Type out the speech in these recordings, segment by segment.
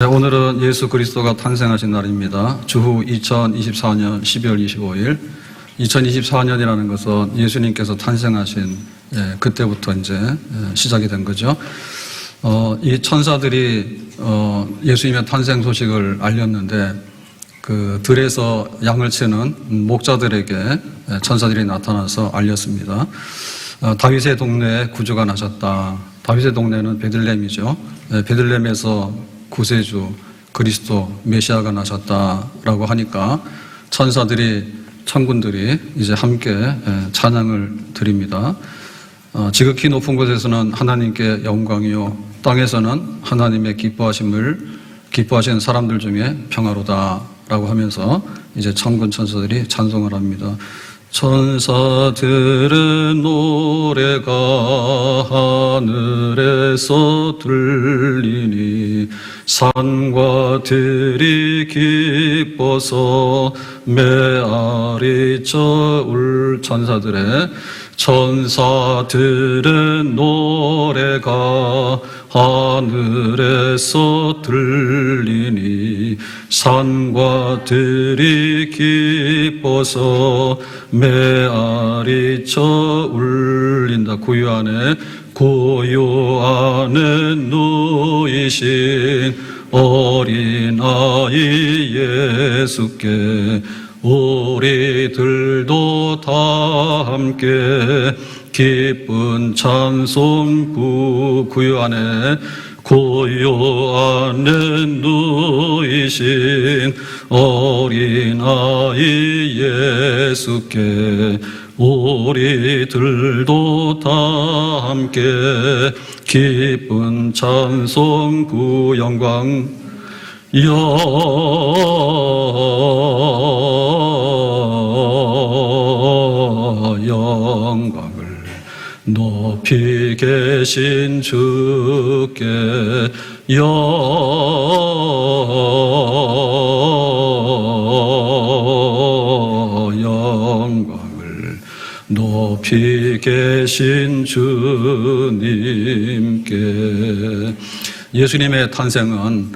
오늘은 예수 그리스도가 탄생하신 날입니다. 주후 2024년 12월 25일. 2024년이라는 것은 예수님께서 탄생하신 그때부터 이제 시작이 된 거죠. 이 천사들이 예수님의 탄생 소식을 알렸는데 그 들에서 양을 치는 목자들에게 천사들이 나타나서 알렸습니다. 다윗의 동네에 구주가 나셨다. 다윗의 동네는 베들레헴이죠. 베들레헴에서 구세주 그리스도 메시아가 나셨다라고 하니까 천군들이 이제 함께 찬양을 드립니다. 지극히 높은 곳에서는 하나님께 영광이요 땅에서는 하나님의 기뻐하시는 사람들 중에 평화로다라고 하면서 이제 천군 천사들이 찬송을 합니다. 천사들의 노래가 하늘에서 들리니 산과 들이 기뻐서 메아리쳐 울 천사들의 노래가 하늘에서 들리니 산과 들이 기뻐서 메아리쳐 울린다. 고요 안에 누이신 어린아이 예수께 우리들도 다 함께 기쁜 찬송 고요 안에 누이신 어린아이 예수께 우리들도 다 함께 기쁜 찬송 영광을 높이 계신 주께 영광을 높이 계신 주님께. 예수님의 탄생은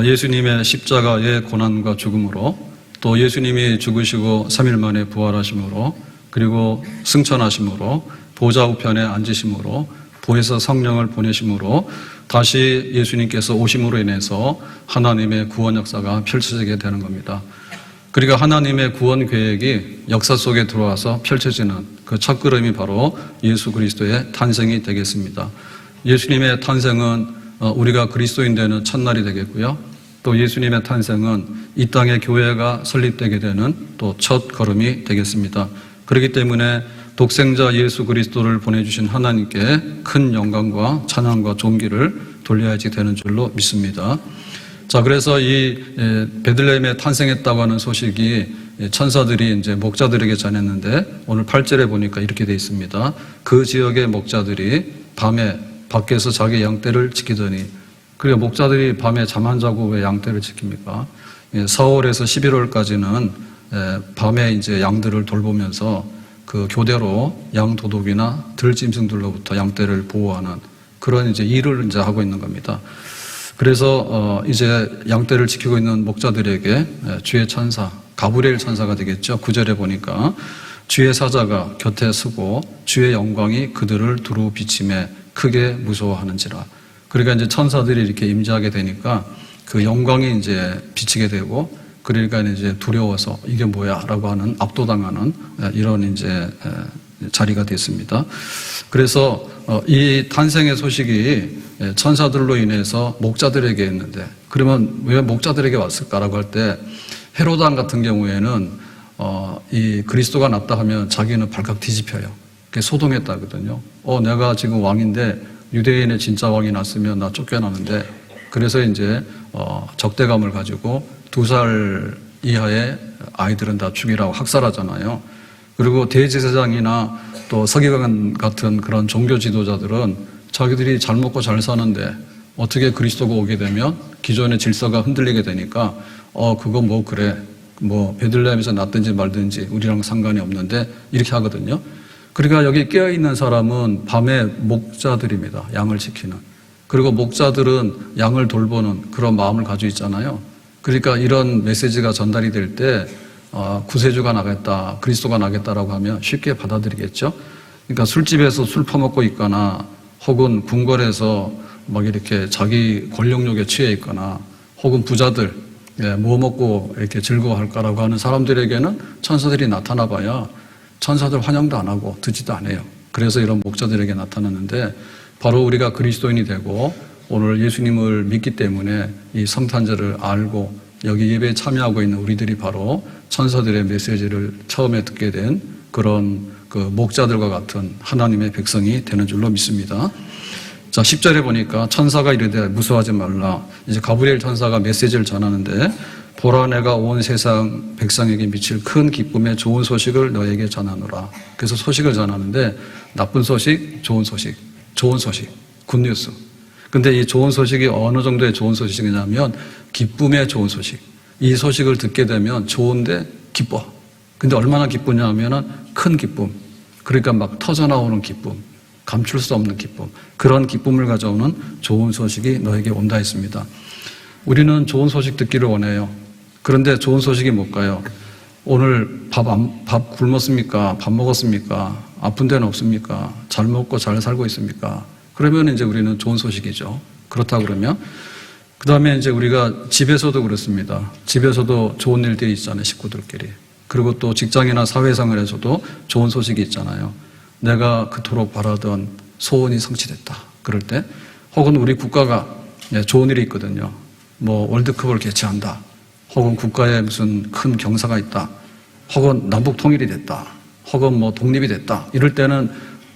예수님의 십자가의 고난과 죽음으로, 또 예수님이 죽으시고 3일 만에 부활하심으로, 그리고 승천하심으로, 보좌 우편에 앉으심으로, 보혜사 성령을 보내심으로 다시 예수님께서 오심으로 인해서 하나님의 구원 역사가 펼쳐지게 되는 겁니다. 그러니까 하나님의 구원 계획이 역사 속에 들어와서 펼쳐지는 그 첫걸음이 바로 예수 그리스도의 탄생이 되겠습니다. 예수님의 탄생은 우리가 그리스도인 되는 첫날이 되겠고요. 또 예수님의 탄생은 이 땅의 교회가 설립되게 되는 또 첫 걸음이 되겠습니다. 그렇기 때문에 독생자 예수 그리스도를 보내주신 하나님께 큰 영광과 찬양과 존귀를 돌려야지 되는 줄로 믿습니다. 자, 그래서 이 베들레헴에 탄생했다고 하는 소식이 천사들이 이제 목자들에게 전했는데 오늘 8절에 보니까 이렇게 되어 있습니다. 그 지역의 목자들이 밤에 밖에서 자기 양떼를 지키더니. 그리고 목자들이 밤에 잠 안 자고 왜 양떼를 지킵니까? 4월에서 11월까지는 밤에 이제 양들을 돌보면서 그 교대로 양 도둑이나 들짐승들로부터 양떼를 보호하는 그런 이제 일을 이제 하고 있는 겁니다. 그래서 이제 양떼를 지키고 있는 목자들에게 주의 천사, 가브리엘 천사가 되겠죠. 9절에 보니까 주의 사자가 곁에 서고 주의 영광이 그들을 두루 비침에 크게 무서워하는지라. 그러니까 이제 천사들이 이렇게 임재하게 되니까 그 영광이 이제 비치게 되고, 그러니까 이제 두려워서 이게 뭐야? 라고 하는 압도당하는 이런 이제 자리가 됐습니다. 그래서 이 탄생의 소식이 천사들로 인해서 목자들에게 했는데, 그러면 왜 목자들에게 왔을까라고 할 때 헤롯 왕 같은 경우에는 이 그리스도가 났다 하면 자기는 발칵 뒤집혀요. 그게 소동했다거든요. 내가 지금 왕인데 유대인의 진짜 왕이 났으면 나 쫓겨나는데, 그래서 이제 적대감을 가지고 2살 이하의 아이들은 다 죽이라고 학살하잖아요. 그리고 대제사장이나 또 서기관 같은 그런 종교 지도자들은 자기들이 잘 먹고 잘 사는데 어떻게 그리스도가 오게 되면 기존의 질서가 흔들리게 되니까 그거 뭐 그래, 뭐 베들레헴에서 났든지 말든지 우리랑 상관이 없는데 이렇게 하거든요. 그러니까 여기 깨어있는 사람은 밤에 목자들입니다. 양을 지키는. 그리고 목자들은 양을 돌보는 그런 마음을 가지고 있잖아요. 그러니까 이런 메시지가 전달이 될 때 구세주가 나겠다, 그리스도가 나겠다라고 하면 쉽게 받아들이겠죠. 그러니까 술집에서 술 퍼먹고 있거나 혹은 궁궐에서 막 이렇게 자기 권력욕에 취해 있거나 혹은 부자들 뭐 먹고 이렇게 즐거워할까라고 하는 사람들에게는 천사들이 나타나 봐야 천사들 환영도 안 하고 듣지도 않아요. 그래서 이런 목자들에게 나타났는데 바로 우리가 그리스도인이 되고 오늘 예수님을 믿기 때문에 이 성탄절을 알고 여기 예배에 참여하고 있는 우리들이 바로 천사들의 메시지를 처음에 듣게 된 그런 그 목자들과 같은 하나님의 백성이 되는 줄로 믿습니다. 자, 10절에 보니까 천사가 이르되 무서워하지 말라. 이제 가브리엘 천사가 메시지를 전하는데 보라 내가 온 세상 백성에게 미칠 큰 기쁨의 좋은 소식을 너에게 전하노라. 그래서 소식을 전하는데 나쁜 소식, 좋은 소식, 좋은 소식, 굿뉴스. 근데 이 좋은 소식이 어느 정도의 좋은 소식이냐면 기쁨의 좋은 소식. 이 소식을 듣게 되면 좋은데 기뻐. 근데 얼마나 기쁘냐 하면은 큰 기쁨. 그러니까 막 터져나오는 기쁨. 감출 수 없는 기쁨. 그런 기쁨을 가져오는 좋은 소식이 너에게 온다 했습니다. 우리는 좋은 소식 듣기를 원해요. 그런데 좋은 소식이 뭘까요? 오늘 밥 굶었습니까? 밥 먹었습니까? 아픈 데는 없습니까? 잘 먹고 잘 살고 있습니까? 그러면 이제 우리는 좋은 소식이죠. 그렇다 그러면 그 다음에 이제 우리가 집에서도 그렇습니다. 집에서도 좋은 일들이 있잖아요. 식구들끼리. 그리고 또 직장이나 사회생활에서도 좋은 소식이 있잖아요. 내가 그토록 바라던 소원이 성취됐다. 그럴 때 혹은 우리 국가가 좋은 일이 있거든요. 뭐 월드컵을 개최한다. 혹은 국가에 무슨 큰 경사가 있다. 혹은 남북 통일이 됐다. 혹은 뭐 독립이 됐다. 이럴 때는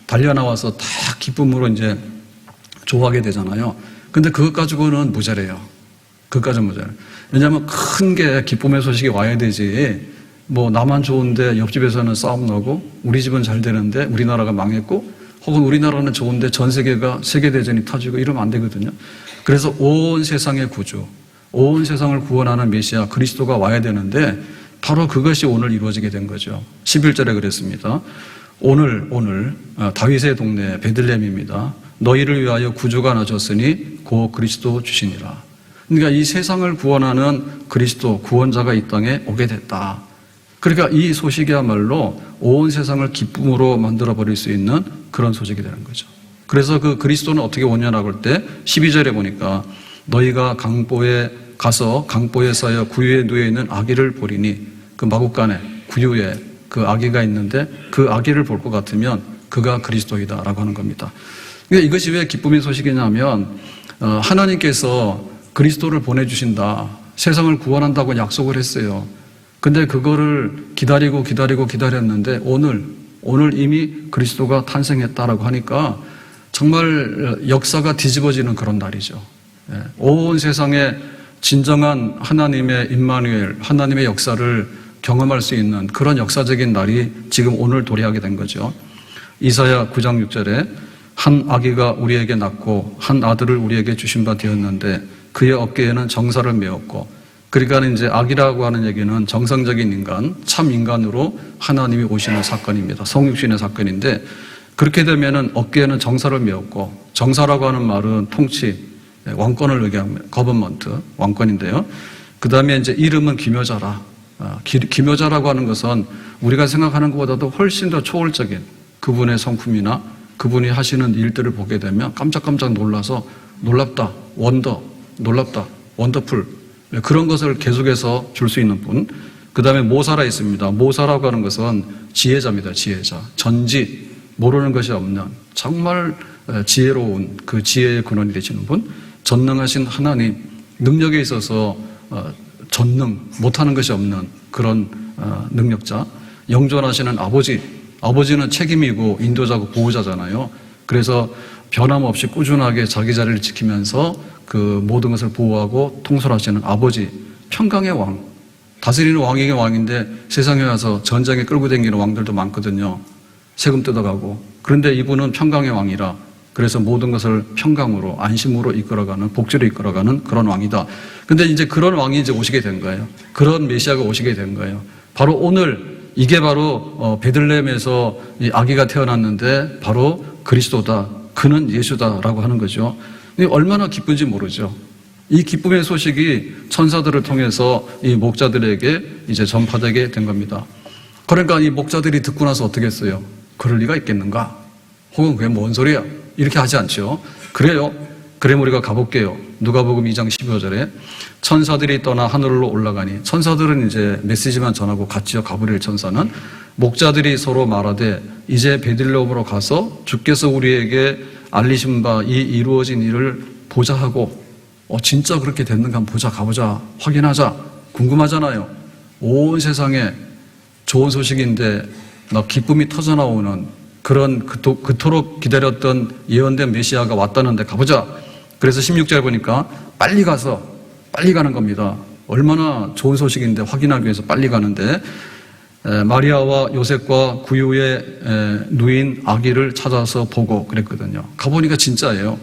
달려나와서 다 기쁨으로 이제 좋아하게 되잖아요. 근데 그것 가지고는 모자래요. 그것까지는 모자래요. 왜냐하면 큰 게 기쁨의 소식이 와야 되지. 뭐 나만 좋은데 옆집에서는 싸움 나고 우리 집은 잘 되는데 우리나라가 망했고 혹은 우리나라는 좋은데 전 세계가 세계대전이 터지고 이러면 안 되거든요. 그래서 온 세상의 구주, 온 세상을 구원하는 메시아 그리스도가 와야 되는데 바로 그것이 오늘 이루어지게 된 거죠. 11절에 그랬습니다. 오늘 다윗의 동네 베들레헴입니다. 너희를 위하여 구주가 나셨으니 곧 그리스도 주시니라. 그러니까 이 세상을 구원하는 그리스도 구원자가 이 땅에 오게 됐다. 그러니까 이 소식이야말로 온 세상을 기쁨으로 만들어버릴 수 있는 그런 소식이 되는 거죠. 그래서 그 그리스도는 어떻게 오냐라고 할 때 12절에 보니까 너희가 강보에 가서 강보에 쌓여 구유에 누워있는 아기를 보리니 그 마국간에 구유에 그 아기가 있는데 그 아기를 볼 것 같으면 그가 그리스도이다라고 하는 겁니다. 그러니까 이것이 왜 기쁨의 소식이냐면 하나님께서 그리스도를 보내주신다. 세상을 구원한다고 약속을 했어요. 근데 그거를 기다렸는데 오늘 이미 그리스도가 탄생했다라고 하니까 정말 역사가 뒤집어지는 그런 날이죠. 온 세상에 진정한 하나님의 임마누엘, 하나님의 역사를 경험할 수 있는 그런 역사적인 날이 지금 오늘 도래하게 된 거죠. 이사야 9장 6절에 한 아기가 우리에게 낳고 한 아들을 우리에게 주신 바 되었는데 그의 어깨에는 정사를 메었고, 그러니까 이제 아기라고 하는 얘기는 정상적인 인간, 참 인간으로 하나님이 오시는 사건입니다. 성육신의 사건인데 그렇게 되면은 어깨에는 정사를 메었고, 정사라고 하는 말은 통치, 왕권을 의미합니다. 거버먼트, 왕권인데요. 그 다음에 이제 이름은 기묘자라. 기묘자라고 하는 것은 우리가 생각하는 것보다도 훨씬 더 초월적인 그분의 성품이나 그분이 하시는 일들을 보게 되면 깜짝깜짝 놀라서 놀랍다, 놀랍다, 원더풀, 그런 것을 계속해서 줄 수 있는 분. 그 다음에 모사라 있습니다. 모사라고 하는 것은 지혜자입니다. 지혜자. 전지, 모르는 것이 없는 정말 지혜로운 그 지혜의 근원이 되시는 분. 전능하신 하나님, 능력에 있어서 전능, 못하는 것이 없는 그런 능력자. 영존하시는 아버지, 아버지는 책임이고 인도자고 보호자잖아요. 그래서 변함없이 꾸준하게 자기 자리를 지키면서 그 모든 것을 보호하고 통솔하시는 아버지, 평강의 왕, 다스리는 왕에게 왕인데 세상에 와서 전장에 끌고 다니는 왕들도 많거든요. 세금 뜯어가고. 그런데 이분은 평강의 왕이라, 그래서 모든 것을 평강으로, 안심으로 이끌어가는, 복지로 이끌어가는 그런 왕이다. 근데 이제 그런 왕이 이제 오시게 된 거예요. 그런 메시아가 오시게 된 거예요. 바로 오늘, 이게 바로 베들레헴에서 이 아기가 태어났는데 바로 그리스도다. 그는 예수다라고 하는 거죠. 얼마나 기쁜지 모르죠. 이 기쁨의 소식이 천사들을 통해서 이 목자들에게 이제 전파되게 된 겁니다. 그러니까 이 목자들이 듣고 나서 어떻게 했어요? 그럴 리가 있겠는가? 혹은 그게 뭔 소리야? 이렇게 하지 않죠. 그래요. 그럼 우리가 가볼게요. 누가복음 2장 15절에 천사들이 떠나 하늘로 올라가니, 천사들은 이제 메시지만 전하고 갔지요. 가브리엘 천사는. 목자들이 서로 말하되 이제 베들레헴으로 가서 주께서 우리에게 알리신 바 이 이루어진 일을 보자 하고, 진짜 그렇게 됐는가 한번 보자, 가보자, 확인하자, 궁금하잖아요. 온 세상에 좋은 소식인데 막 기쁨이 터져나오는 그런 그토록 기다렸던 예언된 메시아가 왔다는데 가보자. 그래서 16절 보니까 빨리 가는 겁니다. 얼마나 좋은 소식인데 확인하기 위해서 빨리 가는데, 마리아와 요셉과 구유에 누인 아기를 찾아서 보고 그랬거든요. 가보니까 진짜예요.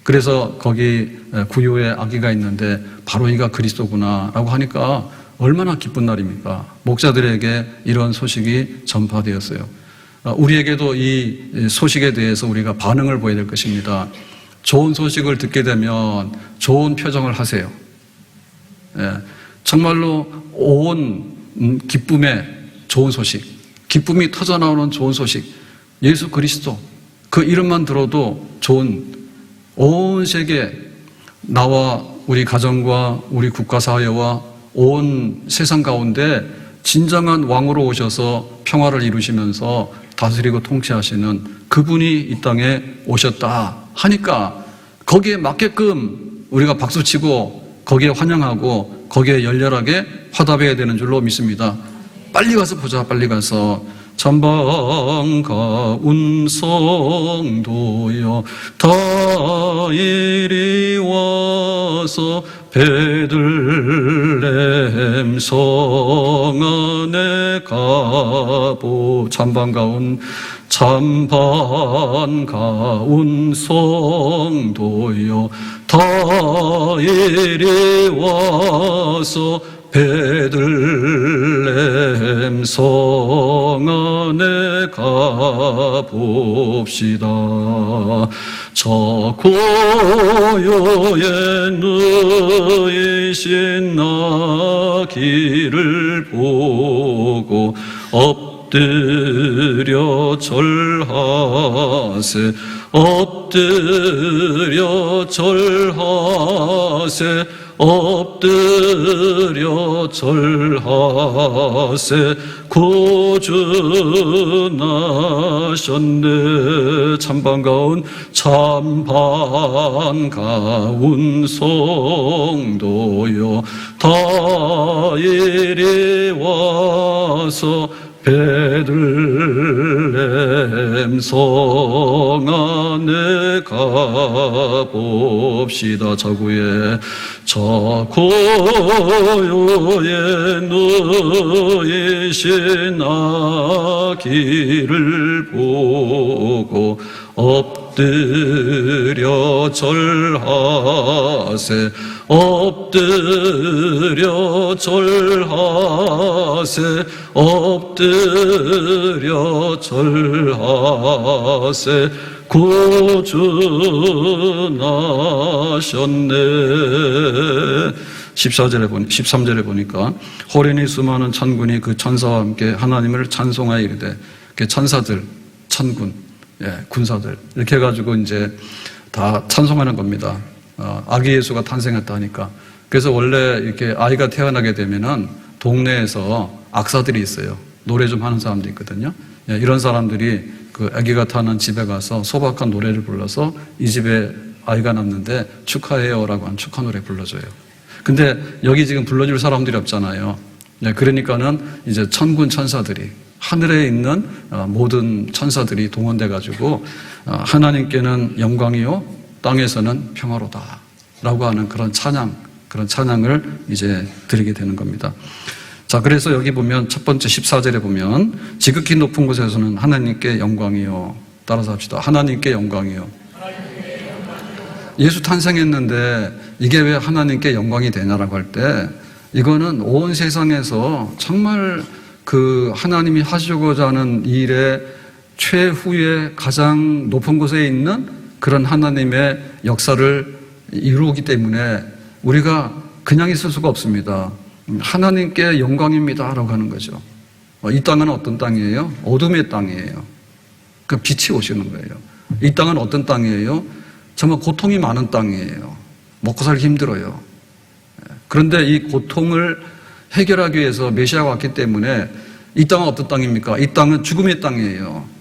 그래서 거기 구유에 아기가 있는데 바로 이가 그리스도구나 라고 하니까 얼마나 기쁜 날입니까? 목자들에게 이런 소식이 전파되었어요. 우리에게도 이 소식에 대해서 우리가 반응을 보여야 될 것입니다. 좋은 소식을 듣게 되면 좋은 표정을 하세요. 정말로 온 기쁨의 좋은 소식, 기쁨이 터져나오는 좋은 소식, 예수 그리스도, 그 이름만 들어도 좋은, 온 세계, 나와 우리 가정과 우리 국가사회와 온 세상 가운데 진정한 왕으로 오셔서 평화를 이루시면서 다스리고 통치하시는 그분이 이 땅에 오셨다 하니까 거기에 맞게끔 우리가 박수치고 거기에 환영하고 거기에 열렬하게 화답해야 되는 줄로 믿습니다. 빨리 가서 보자. 빨리 가서. 전방가운 성도여 다 이리 와서 베들레헴 성 안에 가보. 참반가운 성도여 다 이리 와서 베들레헴 성 안에 가봅시다. 저 고요에 누이신 아기를 보고 엎드려 절하세. 엎드려 절하세. 엎드려 절하세. 구주나셨네. 참반가운 성도여 다 이리 와서 베들레헴 성 안에 가봅시다. 저구에 저 고요에 누이신 아기를 보고 엎드려 절하세. 엎드려 절하세. 엎드려 절하세. 구주나셨네. 13절에 보니까 호련히 수많은 천군이 그 천사와 함께 하나님을 찬송하여 이르되, 천사들, 천군, 군사들 이렇게 해가지고 이제 다 찬송하는 겁니다. 아기 예수가 탄생했다 하니까. 그래서 원래 이렇게 아이가 태어나게 되면은 동네에서 악사들이 있어요. 노래 좀 하는 사람도 있거든요. 이런 사람들이 그 아기가 타는 집에 가서 소박한 노래를 불러서 이 집에 아이가 낳는데 축하해요라고 하는 축하 노래 불러줘요. 근데 여기 지금 불러줄 사람들이 없잖아요. 그러니까는 이제 천군 천사들이, 하늘에 있는 모든 천사들이 동원돼 가지고 하나님께는 영광이요 땅에서는 평화로다 라고 하는 그런 찬양을 이제 드리게 되는 겁니다. 자, 그래서 여기 보면 첫 번째 14절에 보면 지극히 높은 곳에서는 하나님께 영광이요. 따라서 합시다. 하나님께 영광이요. 예수 탄생했는데 이게 왜 하나님께 영광이 되냐라고 할 때, 이거는 온 세상에서 정말 그 하나님이 하시고자 하는 일의 최후의 가장 높은 곳에 있는 그런 하나님의 역사를 이루기 때문에 우리가 그냥 있을 수가 없습니다. 하나님께 영광입니다 라고 하는 거죠. 이 땅은 어떤 땅이에요? 어둠의 땅이에요. 그 빛이 오시는 거예요. 이 땅은 어떤 땅이에요? 정말 고통이 많은 땅이에요. 먹고 살기 힘들어요. 그런데 이 고통을 해결하기 위해서 메시아가 왔기 때문에 이 땅은 어떤 땅입니까? 이 땅은 죽음의 땅이에요.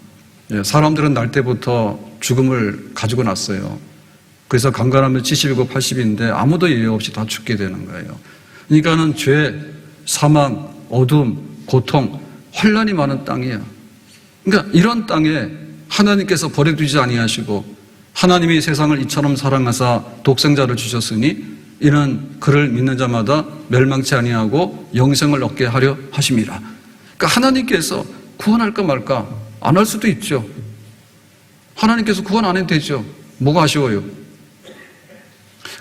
사람들은 날 때부터 죽음을 가지고 났어요. 그래서 강간하면 70이고 80인데 아무도 예외 없이 다 죽게 되는 거예요. 그러니까는 죄, 사망, 어둠, 고통, 혼란이 많은 땅이야. 그러니까 이런 땅에 하나님께서 버려두지 아니하시고 하나님이 세상을 이처럼 사랑하사 독생자를 주셨으니 이는 그를 믿는 자마다 멸망치 아니하고 영생을 얻게 하려 하심이라. 그러니까 하나님께서 구원할까 말까 안 할 수도 있죠. 하나님께서 구원 안 해도 되죠. 뭐가 아쉬워요?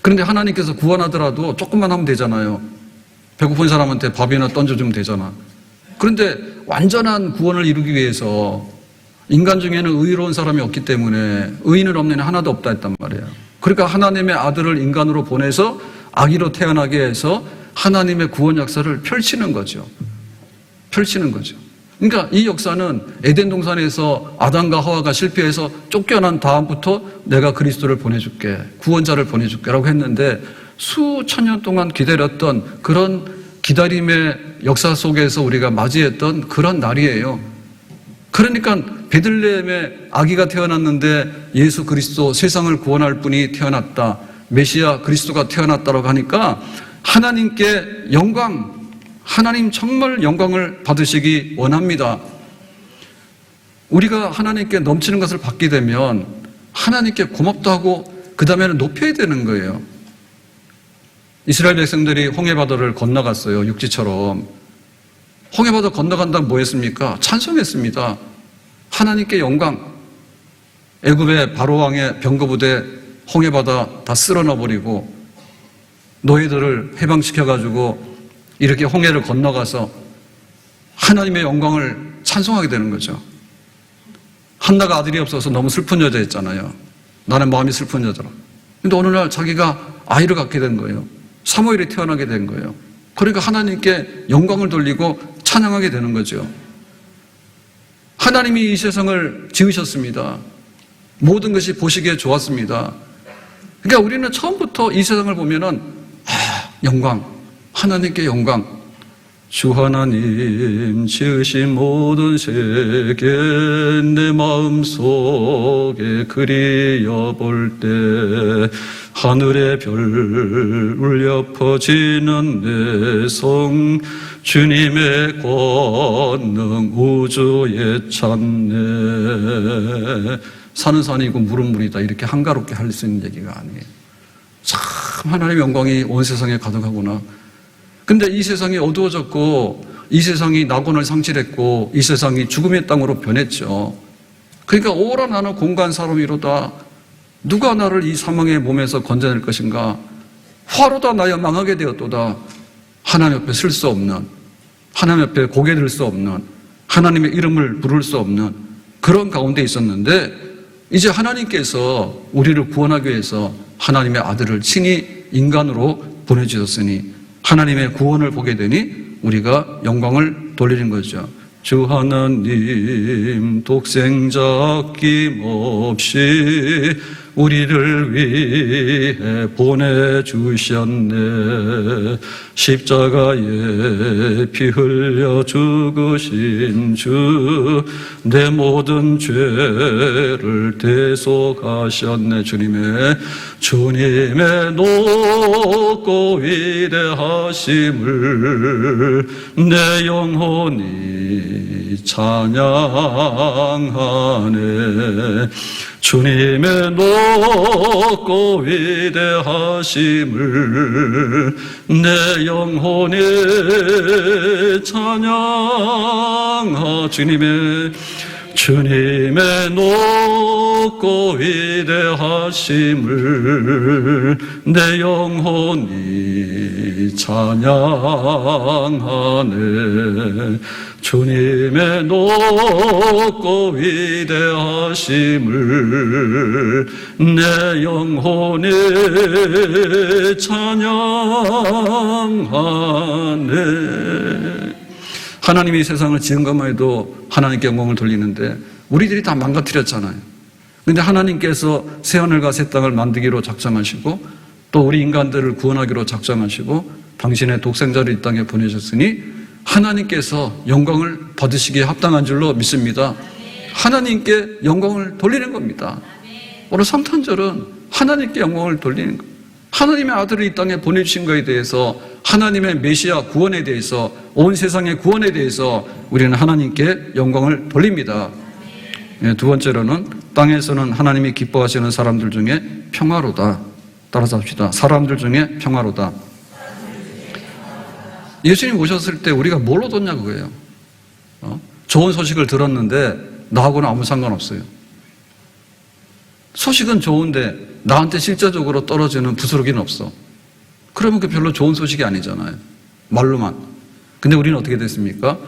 그런데 하나님께서 구원하더라도 조금만 하면 되잖아요. 배고픈 사람한테 밥이나 던져주면 되잖아. 그런데 완전한 구원을 이루기 위해서 인간 중에는 의로운 사람이 없기 때문에 의인은 없는 애 하나도 없다 했단 말이에요. 그러니까 하나님의 아들을 인간으로 보내서 아기로 태어나게 해서 하나님의 구원 역사를 펼치는 거죠. 펼치는 거죠. 그러니까 이 역사는 에덴 동산에서 아담과 하와가 실패해서 쫓겨난 다음부터 내가 그리스도를 보내줄게, 구원자를 보내줄게라고 했는데 수천 년 동안 기다렸던 그런 기다림의 역사 속에서 우리가 맞이했던 그런 날이에요. 그러니까 베들레헴에 아기가 태어났는데 예수 그리스도 세상을 구원할 분이 태어났다, 메시아 그리스도가 태어났다라고 하니까 하나님께 영광, 하나님 정말 영광을 받으시기 원합니다. 우리가 하나님께 넘치는 것을 받게 되면 하나님께 고맙다 하고 그 다음에는 높여야 되는 거예요. 이스라엘 백성들이 홍해바다를 건너갔어요. 육지처럼. 홍해바다 건너간다면 뭐 했습니까? 찬송했습니다. 하나님께 영광. 애굽의 바로왕의 병거부대 홍해바다 다 쓸어넣어버리고 노예들을 해방시켜가지고 이렇게 홍해를 건너가서 하나님의 영광을 찬송하게 되는 거죠. 한나가 아들이 없어서 너무 슬픈 여자였잖아요. 나는 마음이 슬픈 여자라. 근데 어느 날 자기가 아이를 갖게 된 거예요. 사무엘이 태어나게 된 거예요. 그러니까 하나님께 영광을 돌리고 찬양하게 되는 거죠. 하나님이 이 세상을 지으셨습니다. 모든 것이 보시기에 좋았습니다. 그러니까 우리는 처음부터 이 세상을 보면은 영광, 하나님께 영광. 주 하나님 지으신 모든 세계 내 마음속에 그리어 볼 때 하늘의 별 울려 퍼지는 내 성 주님의 권능 우주에 찾네. 산은 산이고 물은 물이다 이렇게 한가롭게 할 수 있는 얘기가 아니에요. 참 하나님의 영광이 온 세상에 가득하구나. 근데 이 세상이 어두워졌고 이 세상이 낙원을 상실했고 이 세상이 죽음의 땅으로 변했죠. 그러니까 오라 나는 공간 사람이로다. 누가 나를 이 사망의 몸에서 건져낼 것인가. 화로다 나여 망하게 되었도다. 하나님 옆에 설 수 없는, 하나님 옆에 고개 들 수 없는, 하나님의 이름을 부를 수 없는 그런 가운데 있었는데 이제 하나님께서 우리를 구원하기 위해서 하나님의 아들을 친히 인간으로 보내주셨으니 하나님의 구원을 보게 되니 우리가 영광을 돌리는 거죠. 주 하나님 독생자 아낌없이 우리를 위해 보내주셨네. 십자가에 피 흘려 죽으신 주 내 모든 죄를 대속하셨네. 주님의 높고 위대하심을 내 영혼이 찬양하네. 주님의 높고 위대하심을 내 영혼이 찬양하. 주님의 높고 위대하심을 내 영혼이 찬양하네. 주님의 높고 위대하심을 내 영혼이 찬양하네. 하나님이 세상을 지은 것만 해도 하나님께 영광을 돌리는데 우리들이 다 망가뜨렸잖아요. 근데 하나님께서 새하늘과 새 땅을 만들기로 작정하시고 또 우리 인간들을 구원하기로 작정하시고 당신의 독생자를 이 땅에 보내셨으니 하나님께서 영광을 받으시기에 합당한 줄로 믿습니다. 하나님께 영광을 돌리는 겁니다. 오늘 성탄절은 하나님께 영광을 돌리는 겁니다. 하나님의 아들을 이 땅에 보내주신 것에 대해서, 하나님의 메시아 구원에 대해서, 온 세상의 구원에 대해서 우리는 하나님께 영광을 돌립니다. 두 번째로는 땅에서는 하나님이 기뻐하시는 사람들 중에 평화로다. 따라서 합시다. 사람들 중에 평화로다. 예수님 오셨을 때 우리가 뭘 얻었냐 그거예요. 좋은 소식을 들었는데 나하고는 아무 상관없어요. 소식은 좋은데 나한테 실제적으로 떨어지는 부스러기는 없어. 그러면 그 별로 좋은 소식이 아니잖아요. 말로만. 근데 우리는 어떻게 됐습니까?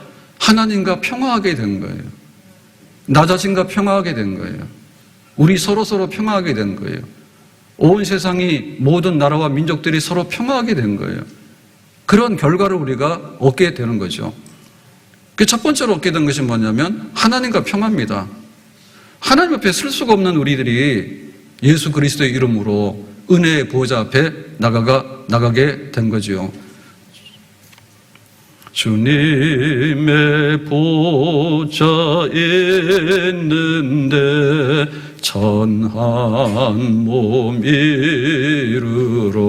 하나님과 평화하게 된 거예요. 나 자신과 평화하게 된 거예요. 우리 서로 평화하게 된 거예요. 온 세상이, 모든 나라와 민족들이 서로 평화하게 된 거예요. 그런 결과를 우리가 얻게 되는 거죠. 그 첫 번째로 얻게 된 것이 뭐냐면 하나님과 평화입니다. 하나님 앞에 쓸 수가 없는 우리들이 예수 그리스도의 이름으로 은혜의 보호자 앞에 나가게 된 거지요. 주님의 보좌 있는데 전한 몸 이루러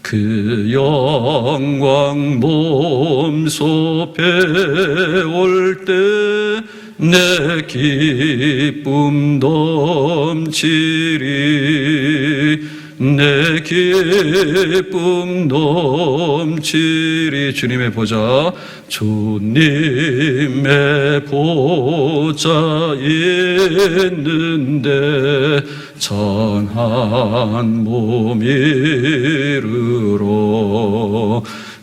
그 영광 몸소 배울 때 내 기쁨 넘치리, 내 기쁨 넘치리. 주님의 보좌, 주님의 보좌 있는데 전한 몸 이루러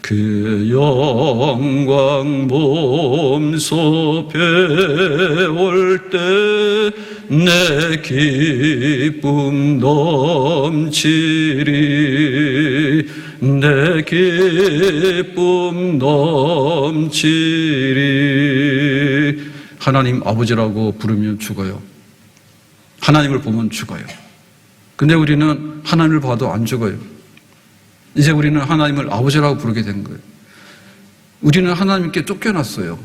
그 영광 몸소 배울 때 내 기쁨 넘치리, 내 기쁨 넘치리. 하나님 아버지라고 부르면 죽어요. 하나님을 보면 죽어요. 근데 우리는 하나님을 봐도 안 죽어요. 이제 우리는 하나님을 아버지라고 부르게 된 거예요. 우리는 하나님께 쫓겨났어요.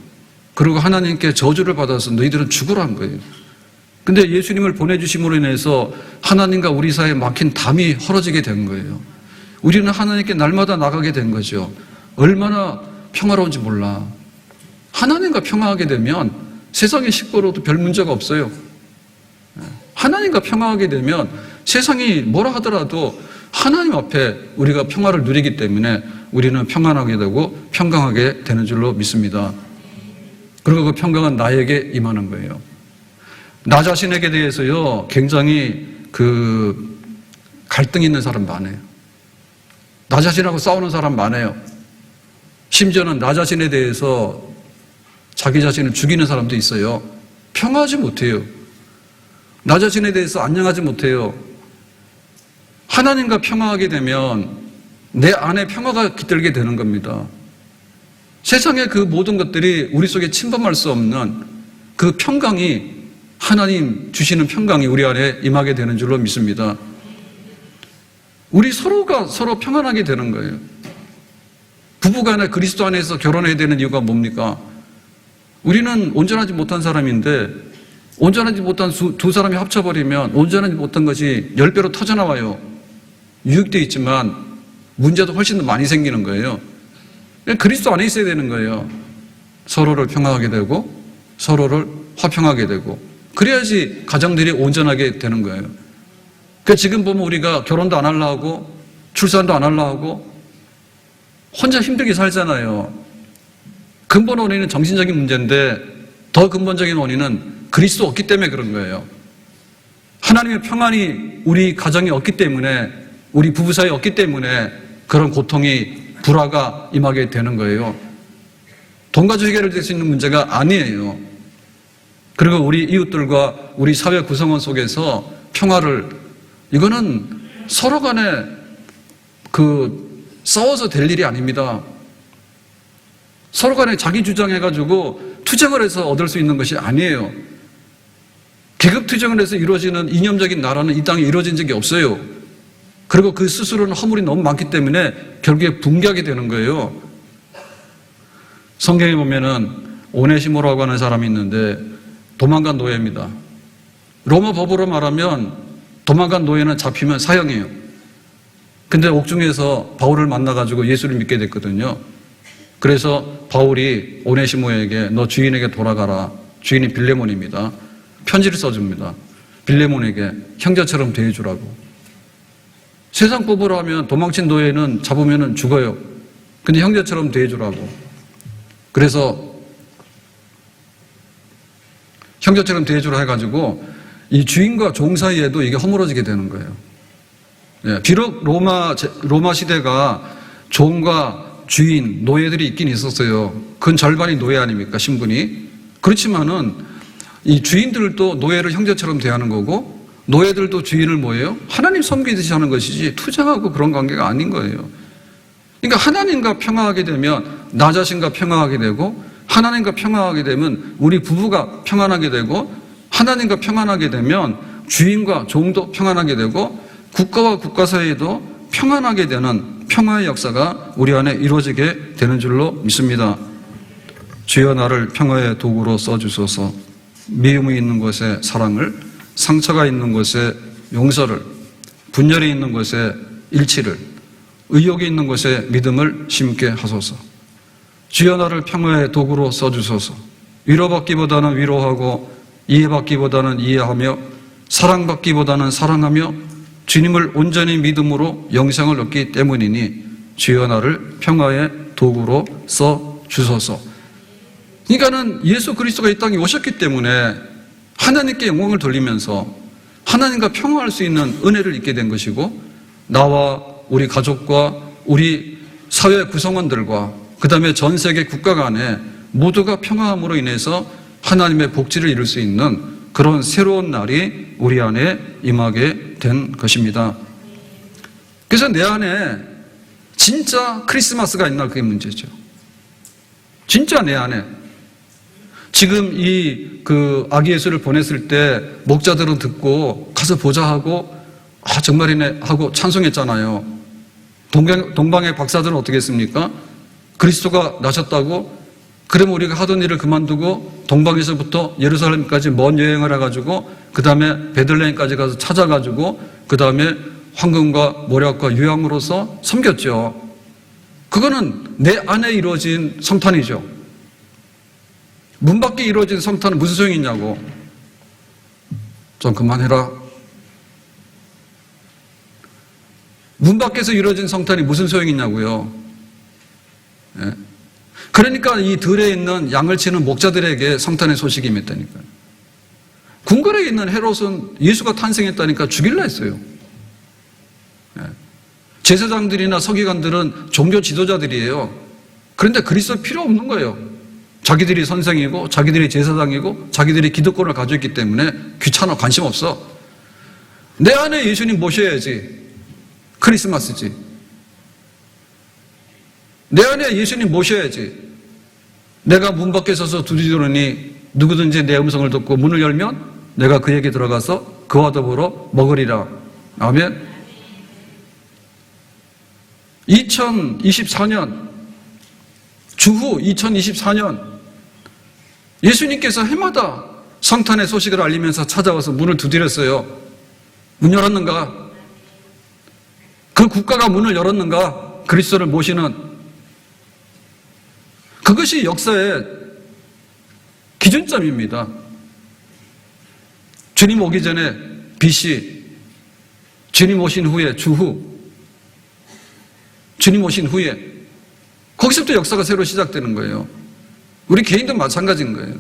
그리고 하나님께 저주를 받아서 너희들은 죽으라는 거예요. 근데 예수님을 보내주심으로 인해서 하나님과 우리 사이에 막힌 담이 헐어지게 된 거예요. 우리는 하나님께 날마다 나가게 된 거죠. 얼마나 평화로운지 몰라. 하나님과 평화하게 되면 세상이 시끄러워도 별 문제가 없어요. 하나님과 평화하게 되면 세상이 뭐라 하더라도 하나님 앞에 우리가 평화를 누리기 때문에 우리는 평안하게 되고 평강하게 되는 줄로 믿습니다. 그리고 그 평강은 나에게 임하는 거예요. 나 자신에게 대해서요, 굉장히 갈등 있는 사람 많아요. 나 자신하고 싸우는 사람 많아요. 심지어는 나 자신에 대해서 자기 자신을 죽이는 사람도 있어요. 평화하지 못해요. 나 자신에 대해서 안녕하지 못해요. 하나님과 평화하게 되면 내 안에 평화가 깃들게 되는 겁니다. 세상의 그 모든 것들이 우리 속에 침범할 수 없는 그 평강이, 하나님 주시는 평강이 우리 안에 임하게 되는 줄로 믿습니다. 우리 서로가 서로 평안하게 되는 거예요. 부부간에 그리스도 안에서 결혼해야 되는 이유가 뭡니까? 우리는 온전하지 못한 사람인데 온전하지 못한 두 사람이 합쳐버리면 온전하지 못한 것이 10배로 터져나와요. 유익되어 있지만 문제도 훨씬 더 많이 생기는 거예요. 그리스도 안에 있어야 되는 거예요. 서로를 평화하게 되고 서로를 화평하게 되고 그래야지 가정들이 온전하게 되는 거예요. 그러니까 지금 보면 우리가 결혼도 안 하려고 하고 출산도 안 하려고 하고 혼자 힘들게 살잖아요. 근본 원인은 정신적인 문제인데 더 근본적인 원인은 그리스도 없기 때문에 그런 거예요. 하나님의 평안이 우리 가정에 없기 때문에, 우리 부부 사이에 없기 때문에 그런 고통이, 불화가 임하게 되는 거예요. 돈 가지고 해결될 수 있는 문제가 아니에요. 그리고 우리 이웃들과 우리 사회 구성원 속에서 평화를, 이거는 서로 간에 싸워서 될 일이 아닙니다. 서로 간에 자기 주장해가지고 투쟁을 해서 얻을 수 있는 것이 아니에요. 계급 투쟁을 해서 이루어지는 이념적인 나라는 이 땅에 이루어진 적이 없어요. 그리고 그 스스로는 허물이 너무 많기 때문에 결국에 붕괴하게 되는 거예요. 성경에 보면은 오네시모라고 하는 사람이 있는데 도망간 노예입니다. 로마 법으로 말하면 도망간 노예는 잡히면 사형이에요. 근데 옥중에서 바울을 만나가지고 예수를 믿게 됐거든요. 그래서 바울이 오네시모에게 너 주인에게 돌아가라. 주인이 빌레몬입니다. 편지를 써줍니다. 빌레몬에게 형제처럼 대해주라고. 세상 법으로 하면 도망친 노예는 잡으면 죽어요. 근데 형제처럼 대해주라고. 그래서 형제처럼 대해주라 해가지고 이 주인과 종 사이에도 이게 허물어지게 되는 거예요. 예, 비록 로마 시대가 종과 주인, 노예들이 있긴 있었어요. 그건 절반이 노예 아닙니까, 신분이. 그렇지만은 이 주인들도 노예를 형제처럼 대하는 거고, 노예들도 주인을 뭐예요? 하나님 섬기듯이 하는 것이지 투쟁하고 그런 관계가 아닌 거예요. 그러니까 하나님과 평화하게 되면 나 자신과 평화하게 되고, 하나님과 평화하게 되면 우리 부부가 평안하게 되고, 하나님과 평안하게 되면 주인과 종도 평안하게 되고, 국가와 국가 사이에도 평안하게 되는 평화의 역사가 우리 안에 이루어지게 되는 줄로 믿습니다. 주여 나를 평화의 도구로 써주소서. 미움이 있는 곳에 사랑을, 상처가 있는 곳에 용서를, 분열이 있는 곳에 일치를, 의욕이 있는 곳에 믿음을 심게 하소서. 주여 나를 평화의 도구로 써주소서. 위로받기보다는 위로하고, 이해받기보다는 이해하며, 사랑받기보다는 사랑하며, 주님을 온전히 믿음으로 영생을 얻기 때문이니 주여 나를 평화의 도구로 써주소서. 그러니까는 예수 그리스도가 이 땅에 오셨기 때문에 하나님께 영광을 돌리면서 하나님과 평화할 수 있는 은혜를 입게 된 것이고, 나와 우리 가족과 우리 사회 구성원들과 그 다음에 전 세계 국가 간에 모두가 평화함으로 인해서 하나님의 복지를 이룰 수 있는 그런 새로운 날이 우리 안에 임하게 된 것입니다. 그래서 내 안에 진짜 크리스마스가 있나, 그게 문제죠. 진짜 내 안에. 지금 아기 예수를 보냈을 때 목자들은 듣고 가서 보자 하고, 정말이네 하고 찬송했잖아요. 동방의 박사들은 어떻게 했습니까? 그리스도가 나셨다고, 그러면 우리가 하던 일을 그만두고 동방에서부터 예루살렘까지 먼 여행을 해가지고 그 다음에 베들레헴까지 가서 찾아가지고 그 다음에 황금과 모략과 유향으로서 섬겼죠. 그거는 내 안에 이루어진 성탄이죠. 문 밖에 이루어진 성탄은 무슨 소용이 있냐고. 좀 그만해라. 문 밖에서 이루어진 성탄이 무슨 소용이 있냐고요. 예? 그러니까 이 들에 있는 양을 치는 목자들에게 성탄의 소식이 임했다니까요. 궁궐에 있는 헤롯은 예수가 탄생했다니까 죽일라 했어요. 제사장들이나 서기관들은 종교 지도자들이에요. 그런데 그리스도 필요 없는 거예요. 자기들이 선생이고 자기들이 제사장이고 자기들이 기득권을 가지고 있기 때문에 귀찮아, 관심 없어. 내 안에 예수님 모셔야지. 크리스마스지. 내 안에 예수님 모셔야지. 내가 문 밖에 서서 두드리더니 누구든지 내 음성을 듣고 문을 열면 내가 그에게 들어가서 그와 더불어 먹으리라. 아멘. 2024년 주후 2024년 예수님께서 해마다 성탄의 소식을 알리면서 찾아와서 문을 두드렸어요. 문 열었는가? 그 국가가 문을 열었는가? 그리스도를 모시는. 그것이 역사의 기준점입니다. 주님 오기 전에 BC, 주님 오신 후에 주후, 주님 오신 후에, 거기서부터 역사가 새로 시작되는 거예요. 우리 개인도 마찬가지인 거예요.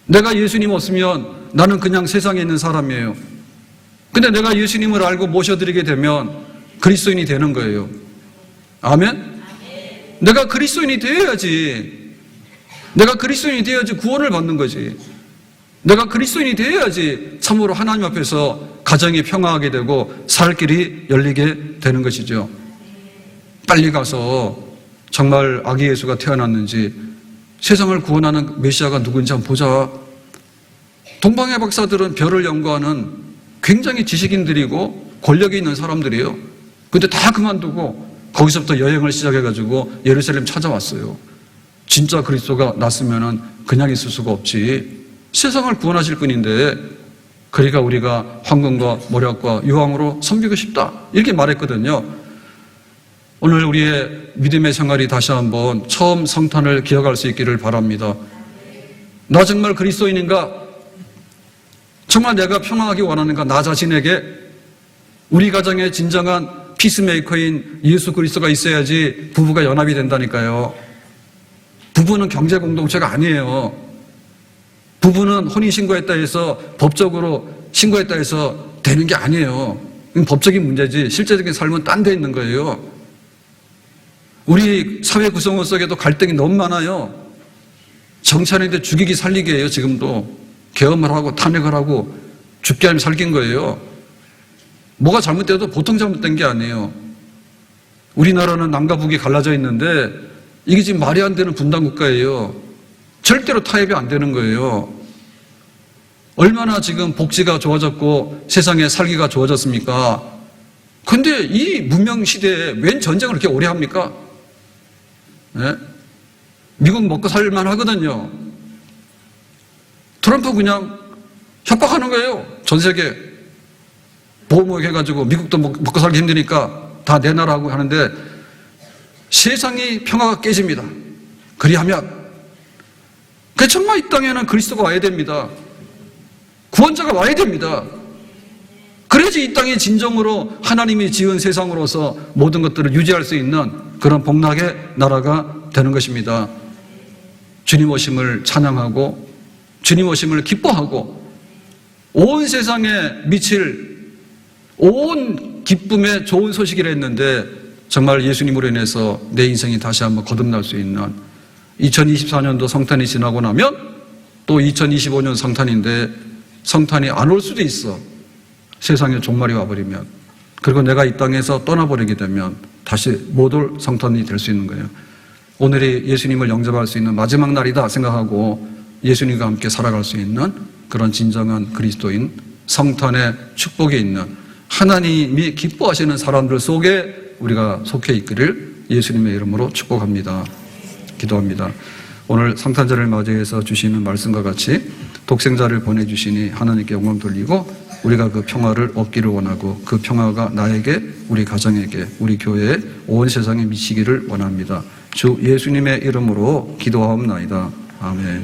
내가 예수님 없으면 나는 그냥 세상에 있는 사람이에요. 근데 내가 예수님을 알고 모셔드리게 되면 그리스도인이 되는 거예요. 아멘? 내가 그리스도인이 되어야지. 내가 그리스도인이 되어야지 구원을 받는 거지. 내가 그리스도인이 되어야지 참으로 하나님 앞에서 가정이 평화하게 되고 살 길이 열리게 되는 것이죠. 빨리 가서 정말 아기 예수가 태어났는지 세상을 구원하는 메시아가 누군지 한번 보자. 동방의 박사들은 별을 연구하는 굉장히 지식인들이고 권력이 있는 사람들이에요. 근데 다 그만두고 거기서부터 여행을 시작해가지고 예루살렘 찾아왔어요. 진짜 그리스도가 났으면 그냥 있을 수가 없지. 세상을 구원하실 분인데 그러니까 우리가 황금과 모략과 유황으로 섬기고 싶다 이렇게 말했거든요. 오늘 우리의 믿음의 생활이 다시 한번 처음 성탄을 기억할 수 있기를 바랍니다. 나 정말 그리스도인인가? 정말 내가 평안하기 원하는가? 나 자신에게 우리 가정에 진정한 피스메이커인 예수 그리스도가 있어야지 부부가 연합이 된다니까요. 부부는 경제 공동체가 아니에요. 부부는 혼인신고했다 해서 법적으로 신고했다 해서 되는 게 아니에요. 이건 법적인 문제지 실제적인 삶은 딴 데 있는 거예요. 우리 사회 구성원 속에도 갈등이 너무 많아요. 정치하는데 죽이기 살리기 해요. 지금도 계엄을 하고 탄핵을 하고 죽게 하면 살긴 거예요. 뭐가 잘못돼도 보통 잘못된 게 아니에요. 우리나라는 남과 북이 갈라져 있는데 이게 지금 말이 안 되는 분단 국가예요. 절대로 타협이 안 되는 거예요. 얼마나 지금 복지가 좋아졌고 세상에 살기가 좋아졌습니까? 근데 이 문명 시대에 웬 전쟁을 그렇게 오래 합니까? 네? 미국 먹고 살만 하거든요. 트럼프 그냥 협박하는 거예요. 전 세계 보호막 해가지고 미국도 먹고 살기 힘드니까 다 내놔라고 하는데 세상이 평화가 깨집니다. 그리하면 정말 이 땅에는 그리스도가 와야 됩니다. 구원자가 와야 됩니다. 그래야지 이 땅이 진정으로 하나님이 지은 세상으로서 모든 것들을 유지할 수 있는 그런 복락의 나라가 되는 것입니다. 주님 오심을 찬양하고 주님 오심을 기뻐하고 온 세상에 미칠 온 기쁨의 좋은 소식이라 했는데 정말 예수님으로 인해서 내 인생이 다시 한번 거듭날 수 있는 2024년도 성탄이 지나고 나면 또 2025년 성탄인데 성탄이 안 올 수도 있어. 세상에 종말이 와버리면. 그리고 내가 이 땅에서 떠나버리게 되면 다시 못 올 성탄이 될 수 있는 거예요. 오늘이 예수님을 영접할 수 있는 마지막 날이다 생각하고 예수님과 함께 살아갈 수 있는 그런 진정한 그리스도인 성탄의 축복에 있는 하나님이 기뻐하시는 사람들 속에 우리가 속해 있기를 예수님의 이름으로 축복합니다. 기도합니다. 오늘 성탄절을 맞이해서 주시는 말씀과 같이 독생자를 보내주시니 하나님께 영광 돌리고 우리가 그 평화를 얻기를 원하고 그 평화가 나에게, 우리 가정에게, 우리 교회에, 온 세상에 미치기를 원합니다. 주 예수님의 이름으로 기도하옵나이다. 아멘.